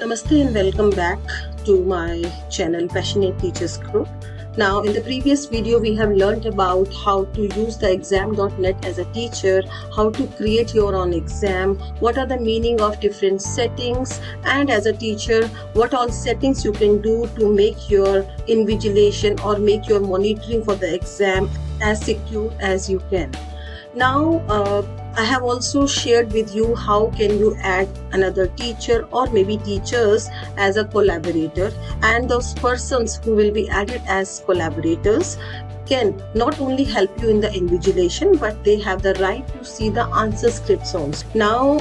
Namaste and welcome back to my channel Passionate Teachers Group. Now in the previous video we have learned about how to use the exam.net as a teacher, how to create your own exam, what are the meaning of different settings, and as a teacher what all settings you can do to make your invigilation or make your monitoring for the exam as secure as you can. Now I have also shared with you how can you add another teacher or maybe teachers as a collaborator, and those persons who will be added as collaborators can not only help you in the invigilation, but they have the right to see the answer scripts also. Now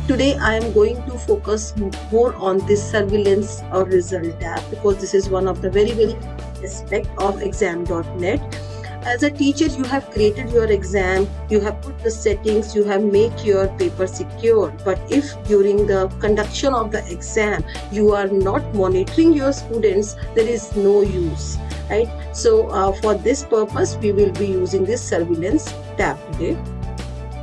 today I am going to focus more on this surveillance or result tab, because this is one of the very aspect of exam.net. As a teacher, you have created your exam, you have put the settings, you have made your paper secure. But if during the conduction of the exam, you are not monitoring your students, there is no use, right? So for this purpose, we will be using this surveillance tab today.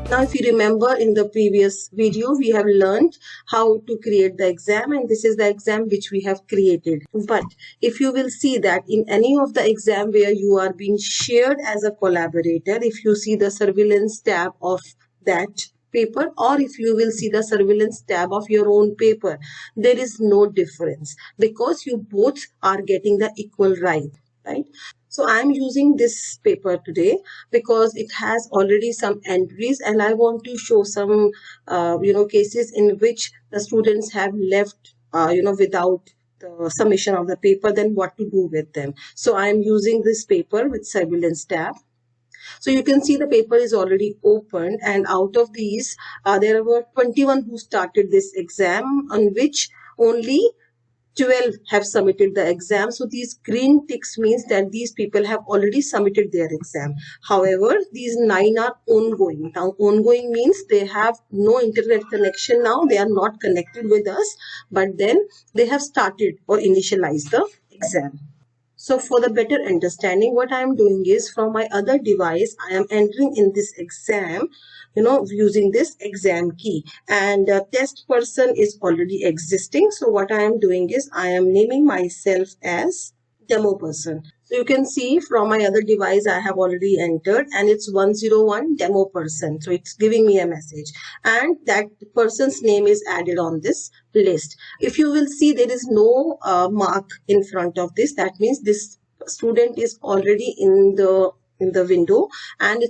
Now, if you remember in the previous video, we have learned how to create the exam, and this is the exam which we have created. But if you will see that in any of the exam where you are being shared as a collaborator, if you see the surveillance tab of that paper, or if you will see the surveillance tab of your own paper, there is no difference, because you both are getting the equal right? So I'm using this paper today because it has already some entries, and I want to show some cases in which the students have left without the submission of the paper, then what to do with them. So I'm using this paper with surveillance tab. So you can see the paper is already opened, and out of these there were 21 who started this exam, on which only 12 have submitted the exam. So these green ticks means that these people have already submitted their exam. However, these 9 are ongoing. Now, ongoing means they have no internet connection now. They are not connected with us, but then they have started or initialized the exam. So for the better understanding, what I am doing is from my other device, I am entering in this exam, using this exam key, and test person is already existing. So what I am doing is I am naming myself as demo person. So you can see from my other device I have already entered, and it's 101 demo person. So it's giving me a message, and that person's name is added on this list. If you will see, there is no mark in front of this. That means this student is already in the window, and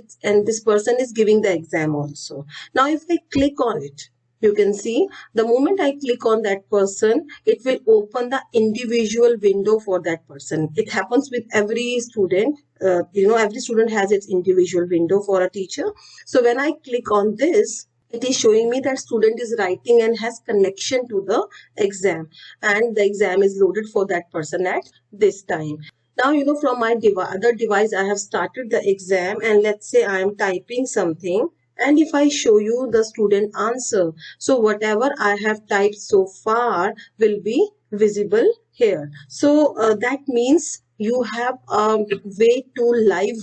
this person is giving the exam also. Now if I click on it, you can see the moment I click on that person, it will open the individual window for that person. It happens with every student. Every student has its individual window for a teacher. So when I click on this, it is showing me that student is writing and has connection to the exam, and the exam is loaded for that person at this time. Now, from my other device, I have started the exam, and let's say I am typing something. And if I show you the student answer, so whatever I have typed so far will be visible here. So that means you have a way to live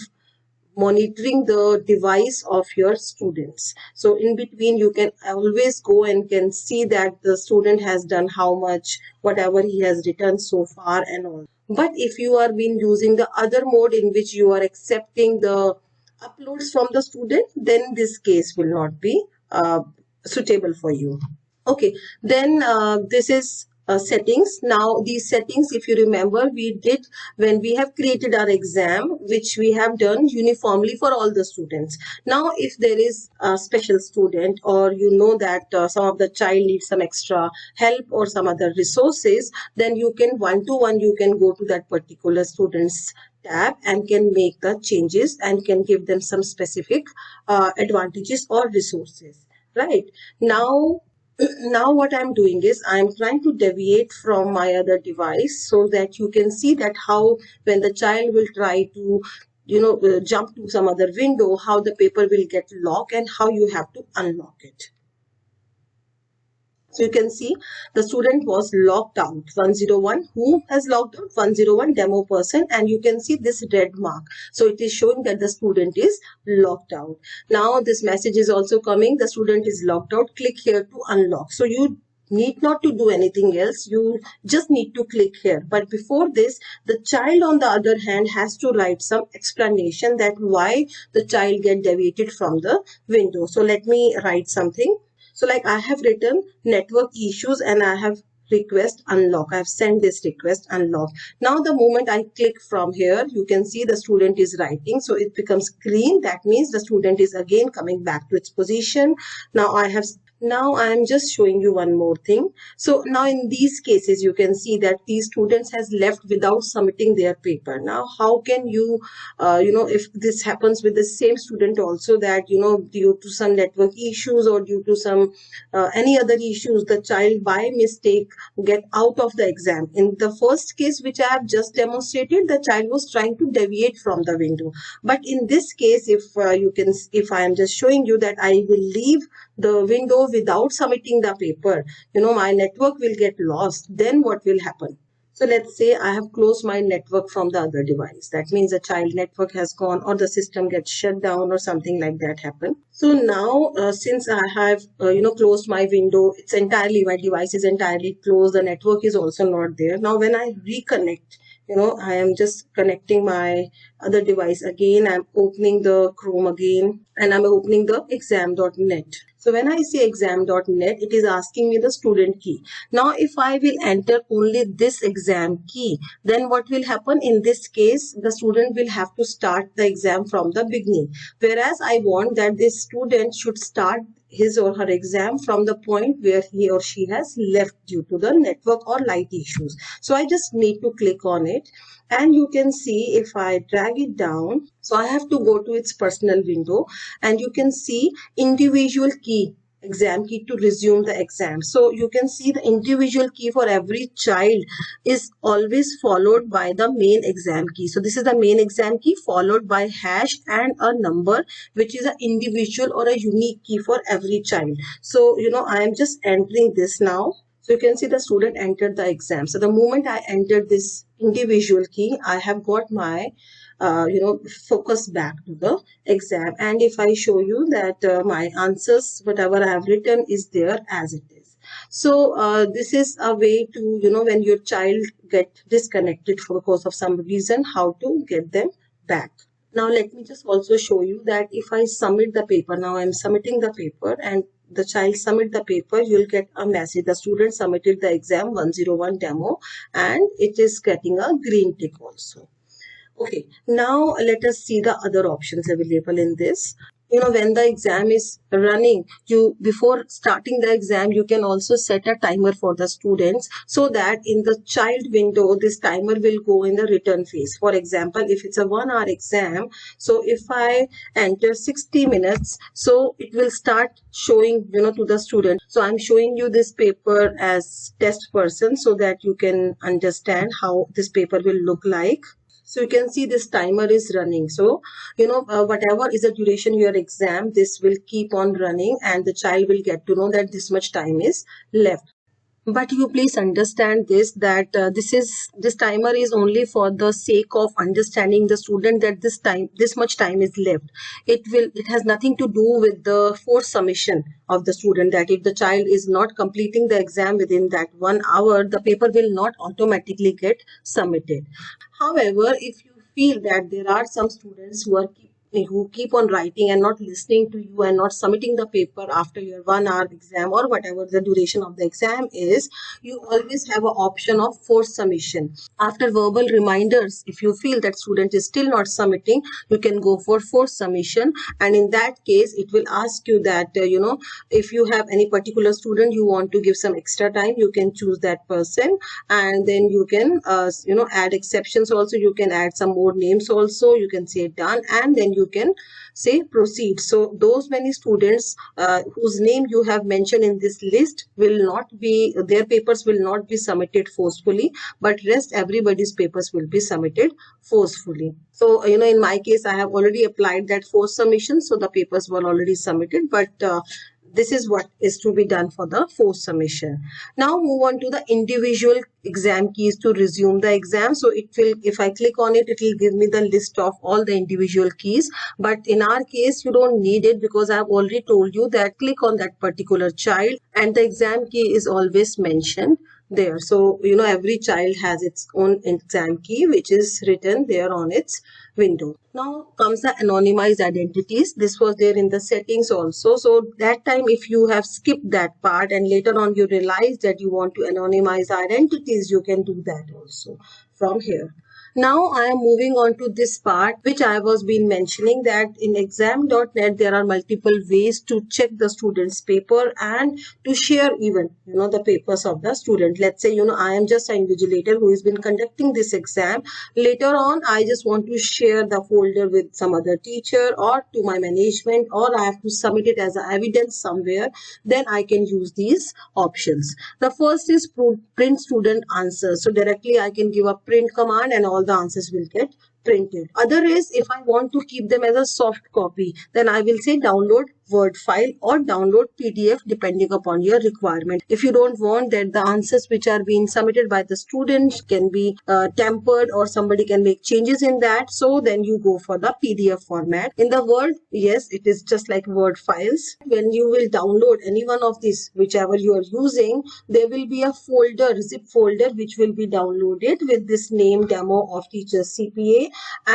monitoring the device of your students. So in between, you can always go and can see that the student has done how much, whatever he has written so far and all. But if you are been using the other mode in which you are accepting the uploads from the student, then this case will not be suitable for you. Okay, then this is settings. Now these settings, if you remember, we did when we have created our exam, which we have done uniformly for all the students. Now if there is a special student, or that some of the child needs some extra help or some other resources, then you can one-to-one you can go to that particular student's tab and can make the changes and can give them some specific advantages or resources. Right now what I'm doing is I'm trying to deviate from my other device, so that you can see that how when the child will try to jump to some other window, how the paper will get locked and how you have to unlock it. So you can see the student was locked out. 101, who has logged out? 101 demo person, and you can see this red mark. So it is showing that the student is locked out. Now this message is also coming. The student is locked out. Click here to unlock. So you need not to do anything else. You just need to click here. But before this, the child on the other hand has to write some explanation that why the child get deviated from the window. So let me write something. So like I have written network issues and I have request unlock. I have sent this request unlock. Now the moment I click from here, you can see the student is writing. So it becomes green. That means the student is again coming back to its position. Now I am just showing you one more thing. So now in these cases, you can see that these students has left without submitting their paper. Now, how can you, if this happens with the same student also, that, due to some network issues or due to some any other issues, the child by mistake get out of the exam. In the first case, which I have just demonstrated, the child was trying to deviate from the window. But in this case, if I am just showing you that I will leave the window without submitting the paper, my network will get lost. Then what will happen? So let's say I have closed my network from the other device. That means the child network has gone or the system gets shut down or something like that happen. So now since I have closed my window, my device is entirely closed. The network is also not there. Now when I reconnect, I am just connecting my other device again. I'm opening the Chrome again and I'm opening the exam.net. So when I say exam.net, it is asking me the student key. Now, if I will enter only this exam key, then what will happen? In this case, the student will have to start the exam from the beginning. Whereas I want that this student should start his or her exam from the point where he or she has left due to the network or light issues. So I just need to click on it. And you can see if I drag it down, so I have to go to its personal window and you can see individual key, exam key to resume the exam. So you can see the individual key for every child is always followed by the main exam key. So this is the main exam key followed by hash and a number, which is an individual or a unique key for every child. So, I am just entering this now. So you can see the student entered the exam. So the moment I entered this individual key, I have got my focus back to the exam. And if I show you that my answers, whatever I have written is there as it is. So this is a way to, when your child get disconnected because of some reason, how to get them back. Now let me just also show you that if I submit the paper, now I'm submitting the paper and the child submit the paper, you'll get a message. The student submitted the exam 101 demo and it is getting a green tick also. Okay, now let us see the other options available in this. When the exam is running, before starting the exam, you can also set a timer for the students so that in the child window, this timer will go in the return phase. For example, if it's a 1 hour exam, so if I enter 60 minutes, so it will start showing, to the student. So I'm showing you this paper as test person so that you can understand how this paper will look like. So you can see this timer is running. So, whatever is the duration of your exam, this will keep on running and the child will get to know that this much time is left. But you please understand this, that this timer is only for the sake of understanding the student that this much time is left. It has nothing to do with the forced submission of the student, that if the child is not completing the exam within that 1 hour, the paper will not automatically get submitted. However, if you feel that there are some students who keep on writing and not listening to you and not submitting the paper after your 1 hour exam or whatever the duration of the exam is, you always have an option of forced submission. After verbal reminders, if you feel that student is still not submitting, you can go for forced submission. And in that case, it will ask you that, if you have any particular student you want to give some extra time, you can choose that person. And then you can, add exceptions also. You can add some more names also. You can say done and then you can say proceed. So those many students whose name you have mentioned in this list their papers will not be submitted forcefully, but rest everybody's papers will be submitted forcefully. So, in my case, I have already applied that forced submission. So the papers were already submitted, but this is what is to be done for the forced submission. Now move on to the individual exam keys to resume the exam. So it will, if I click on it, it will give me the list of all the individual keys. But in our case, you don't need it because I've already told you that click on that particular child and the exam key is always mentioned there. So, every child has its own exam key, which is written there on its window. Now comes the anonymized identities. This was there in the settings also. So that time, if you have skipped that part and later on you realize that you want to anonymize identities, you can do that also from here. Now I am moving on to this part which I was been mentioning, that in exam.net there are multiple ways to check the student's paper and to share even the papers of the student. Let's say I am just an invigilator who has been conducting this exam. Later on I just want to share the folder with some other teacher or to my management, or I have to submit it as an evidence somewhere. Then I can use these options. The first is print student answers. So directly I can give a print command and all the answers will get printed. Other is, if I want to keep them as a soft copy, then I will say download Word file or download PDF depending upon your requirement. If you don't want that the answers which are being submitted by the students can be tampered or somebody can make changes in that, so then you go for the PDF format. In the Word, yes, it is just like Word files. When you will download any one of these, whichever you are using, there will be a folder, zip folder, which will be downloaded with this name demo of teachers CPA,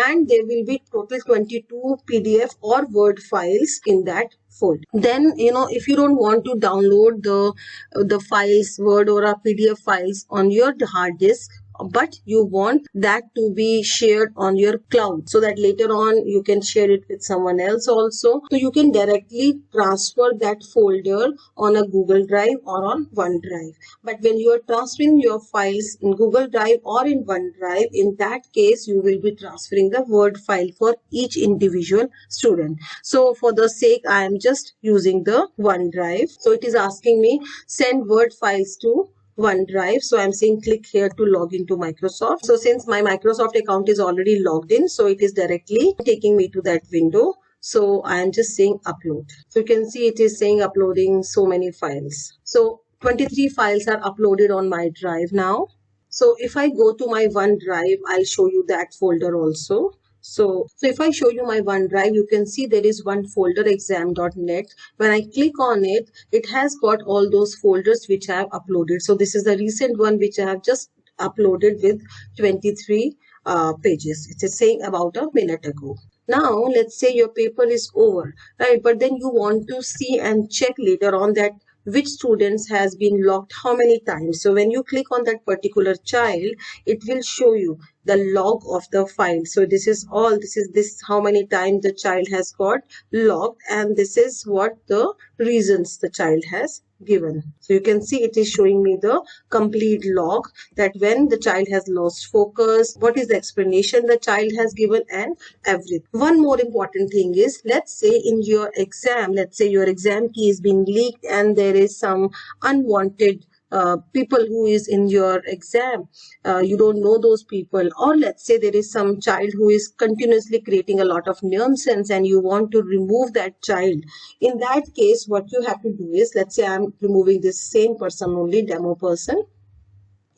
and there will be total 22 PDF or Word files in that folder. Then if you don't want to download the files, Word or a PDF files on your hard disk, but you want that to be shared on your cloud so that later on you can share it with someone else also, so you can directly transfer that folder on a Google Drive or on OneDrive. But when you are transferring your files in Google Drive or in OneDrive, in that case you will be transferring the Word file for each individual student. So for the sake, I am just using the OneDrive. So it is asking me send Word files to OneDrive. So I'm saying click here to log into Microsoft. So since my Microsoft account is already logged in, so it is directly taking me to that window. So I am just saying upload. So you can see it is saying uploading so many files. So 23 files are uploaded on my drive now. So if I go to my OneDrive, I'll show you that folder also. So if I show you my OneDrive, you can see there is one folder, exam.net. When I click on it, it has got all those folders which I have uploaded. So this is the recent one which I have just uploaded with 23 pages. It is saying about a minute ago. Now let's say your paper is over, right? But then you want to see and check later on that which students has been logged how many times. So when you click on that particular child, it will show you the log of the file. So this is how many times the child has got logged, and this is what the reasons the child has given. So you can see it is showing me the complete log, that when the child has lost focus, what is the explanation the child has given, and everything. One more important thing is, let's say in your exam, let's say your exam key is being leaked and there is some unwanted people who is in your exam, you don't know those people, or let's say there is some child who is continuously creating a lot of nonsense and you want to remove that child. In that case, what you have to do is, let's say I'm removing this same person only, demo person.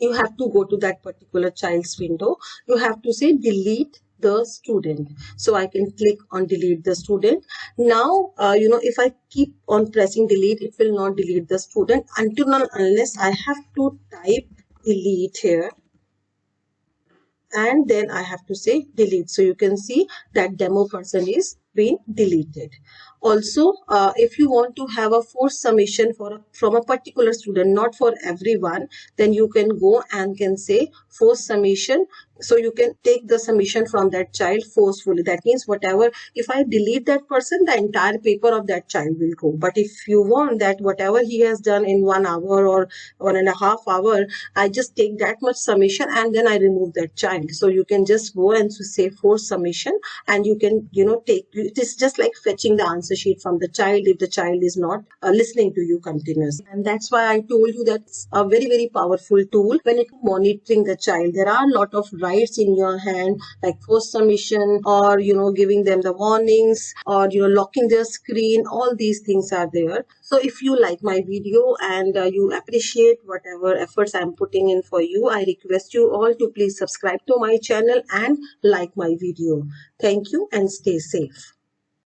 You have to go to that particular child's window. You have to say delete the student. So I can click on delete the student. Now, if I keep on pressing delete, it will not delete the student until unless I have to type delete here. And then I have to say delete. So you can see that demo person is being deleted. Also, if you want to have a forced submission from a particular student, not for everyone, then you can go and can say forced submission. So you can take the submission from that child forcefully. That means whatever, if I delete that person, the entire paper of that child will go. But if you want that whatever he has done in 1 hour or 1.5 hours, I just take that much submission and then I remove that child. So you can just go and say forced submission, and you can, take, it is just like fetching the answer sheet from the child if the child is not listening to you continuously. And that's why I told you that's a very, very powerful tool when it monitoring the child. There are a lot of rights in your hand, like forced submission, or giving them the warnings, or locking their screen. All these things are there. So if you like my video and you appreciate whatever efforts I'm putting in for you, I request you all to please subscribe to my channel and like my video. Thank you and stay safe.